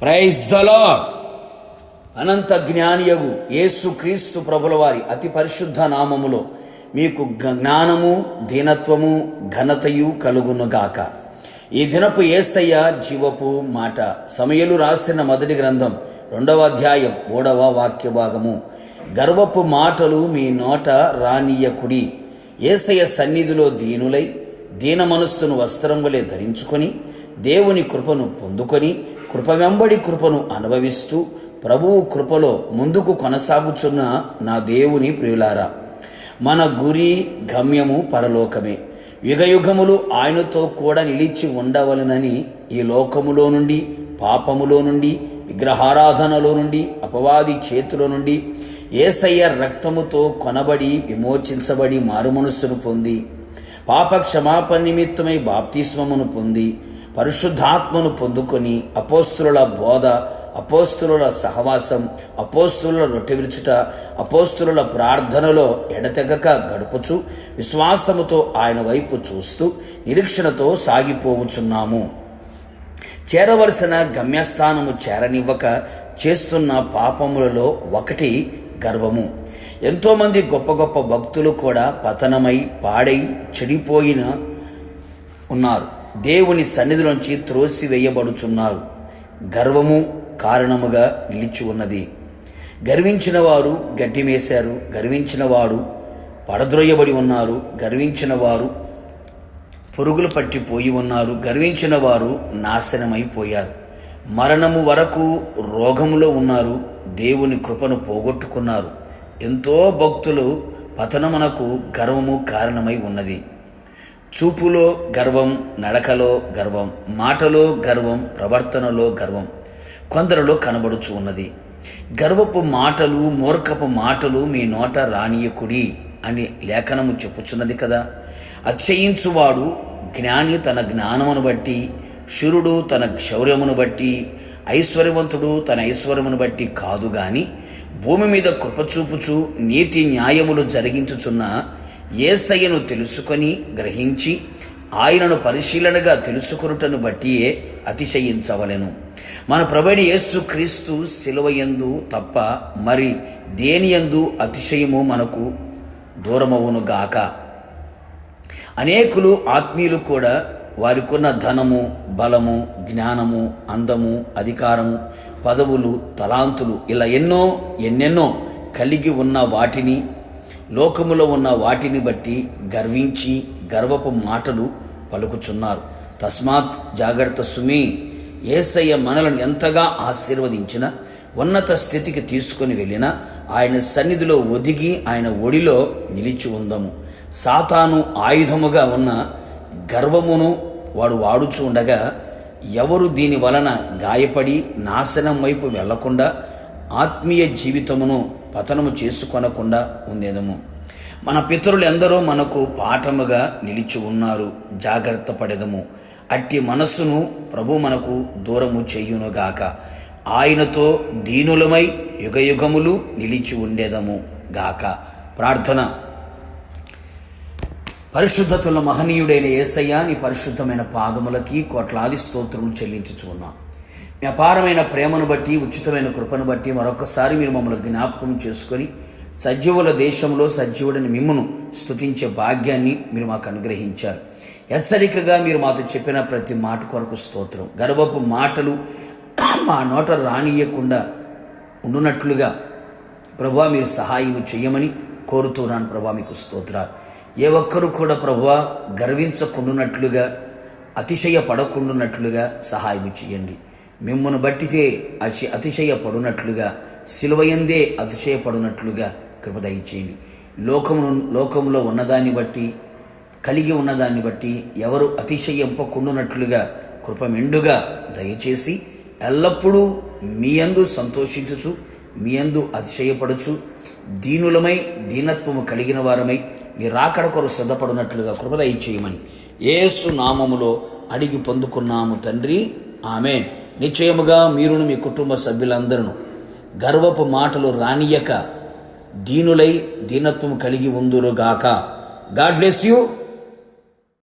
Praise the lord. అనంత జ్ఞానియగు యేసు క్రీస్తు ప్రభుల వారి అతి పరిశుద్ధ నామములో మీకు జ్ఞానము, దీనత్వము, ఘనతయు కలుగునుగాక. ఈ దినపు యేసయ్య జీవపు మాట. సమయలు రాసిన మొదటి గ్రంథం 2వ అధ్యాయం 3వ వాక్య భాగము. గర్వపు మాటలు మీ నోట రానియకుడి. యేసయ్య సన్నిధిలో దీనులై దీన మనస్సును వస్త్రం వలె ధరించుకొని దేవుని కృపను పొందుకొని కృప వెంబడి కృపను అనుభవిస్తూ ప్రభువు కృపలో ముందుకు కొనసాగుచున్న నా దేవుని ప్రియులారా, మన గురి గమ్యము పరలోకమే. యుగయుగములు ఆయనతో కూడా నిలిచి ఉండవలనని ఈ లోకములో నుండి, పాపములో నుండి, విగ్రహారాధనలో నుండి, అపవాది చేతిలో నుండి యేసయ్య రక్తముతో కొనబడి విమోచించబడి మారుమనస్సును పొంది పాప క్షమాపణ నిమిత్తమై బాప్తిస్మమును పొంది పరిశుద్ధాత్మను పొందుకొని అపోస్తుల బోధ, అపోస్తుల సహవాసం, అపోస్తుల రొట్టె విరుచుట, అపోస్తుల ప్రార్థనలో ఎడతెగక గడుపుచు విశ్వాసముతో ఆయన వైపు చూస్తూ నిరీక్షణతో సాగిపోవచ్చున్నాము. చేరవలసిన గమ్యస్థానము చేరనివ్వక చేస్తున్న పాపములలో ఒకటి గర్వము. ఎంతోమంది గొప్ప గొప్ప భక్తులు కూడా పతనమై పాడై చెడిపోయిన ఉన్నారు. దేవుని సన్నిధిలోంచి త్రోసివేయబడుచున్నారు. గర్వము కారణముగా నిలిచి ఉన్నది. గర్వించిన వారు గడ్డిమేశారు, గర్వించిన వాడు పడద్రోయబడి ఉన్నారు, గర్వించిన వారు పురుగులు పట్టిపోయి ఉన్నారు, గర్వించిన వారు నాశనమైపోయారు. మరణము వరకు రోగములో ఉన్నారు, దేవుని కృపను పోగొట్టుకున్నారు. ఎంతో భక్తులు పతనమునకు గర్వము కారణమై ఉన్నది. చూపులో గర్వం, నడకలో గర్వం, మాటలో గర్వం, ప్రవర్తనలో గర్వం కొందరిలో కనబడుచు ఉన్నది. గర్వపు మాటలు, మూర్ఖపు మాటలు మీ నోట రానియకుడి అని లేఖనము చెప్పుచున్నది కదా. అతిశయించువాడు జ్ఞాని తన జ్ఞానమును బట్టి, శూరుడు తన శౌర్యమును బట్టి, ఐశ్వర్యవంతుడు తన ఐశ్వర్యమును బట్టి కాదు గాని భూమి మీద కృపచూపుచు నీతి న్యాయములు జరిగించుచున్న యేసయ్యను తెలుసుకొని గ్రహించి ఆయనను పరిశీలనగా తెలుసుకొనుటను బట్టియే అతిశయించవలెను. మన ప్రభువైన యేసు క్రీస్తు శిలువయందు తప్ప మరి దేనియందు అతిశయము మనకు దూరమవునుగాక. అనేకులు ఆత్మీయులు కూడా వారికున్న ధనము, బలము, జ్ఞానము, అందము, అధికారము, పదవులు, తలాంతులు ఇలా ఎన్నెన్నో కలిగి ఉన్న వాటిని, లోకములో ఉన్న వాటిని బట్టి గర్వించి గర్వపు మాటలు పలుకుచున్నారు. తస్మాత్ జాగ్రత్త సుమి. యేసయ్య మనలను ఎంతగా ఆశీర్వదించిన, ఉన్నత స్థితికి తీసుకొని వెళ్ళినా ఆయన సన్నిధిలో ఒదిగి ఆయన ఒడిలో నిలిచి ఉందము. సాతాను ఆయుధముగా ఉన్న గర్వమును వాడు వాడుచూ ఉండగా ఎవరు దీని వలన గాయపడి నాశనం వైపు వెళ్లకుండా ఆత్మీయ జీవితమును పతనము చేసుకొనకుండా ఉండేదము. మన పితరులు ఎందరో మనకు పాఠముగా నిలిచి ఉన్నారు. జాగ్రత్త పడెదము. అట్టి మనస్సును ప్రభు మనకు దూరము చేయునుగాక. ఆయనతో దీనులమై యుగయుగములు నిలిచి ఉండేదము గాక. ప్రార్థన. పరిశుద్ధతల మహనీయుడైన యేసయ్య, నీ పరిశుద్ధమైన పాదములకి కోట్లాది స్తోత్రములు చెల్లించుచున్నాం. మీ అపారమైన ప్రేమను బట్టి, ఉచితమైన కృపను బట్టి మరొకసారి మీరు మమ్మల్ని జ్ఞాపకం చేసుకొని సజీవుల దేశంలో సజీవుడిని మిమ్మును స్తుతించే భాగ్యాన్ని మీరు మాకు అనుగ్రహించారు. హెచ్చరికగా మీరు మాతో చెప్పిన ప్రతి మాట కొరకు స్తోత్రం. గర్వపు మాటలు మా నోట రానియకుండా ఉండునట్లుగా ప్రభువా మీరు సహాయం చేయమని కోరుతున్నాను. ప్రభువా మీకు స్తోత్రాలు. ఏ ఒక్కరు కూడా ప్రభువా గర్వించకుండునట్లుగా, అతిశయపడకుండునట్లుగా సహాయం చేయండి. మిమ్మును బట్టితే అతిశయపడునట్లుగా, సిలువయందే అతిశయపడునట్లుగా కృప దయచేయండి. లోకములో ఉన్నదాన్ని బట్టి, కలిగి ఉన్నదాన్ని బట్టి ఎవరు అతిశయింపకుండునట్లుగా కృప మెండుగా దయచేసి ఎల్లప్పుడూ మీ యందు సంతోషించుచు, మీ యందు అతిశయపడుచు, దీనులమై దీనత్వము కలిగిన వారమై మీ రాకడ కొరకు సిద్ధపడినట్లుగా కృప దయచేయమని యేసు నామములో అడిగి పొందుకున్నాము తండ్రి. ఆమేన్. నిశ్చయముగా మీరును మీ కుటుంబ సభ్యులందరూ గర్వపు మాటలు రానియక దీనులై దీనత్వం కలిగి ఉందురుగాక. God bless you.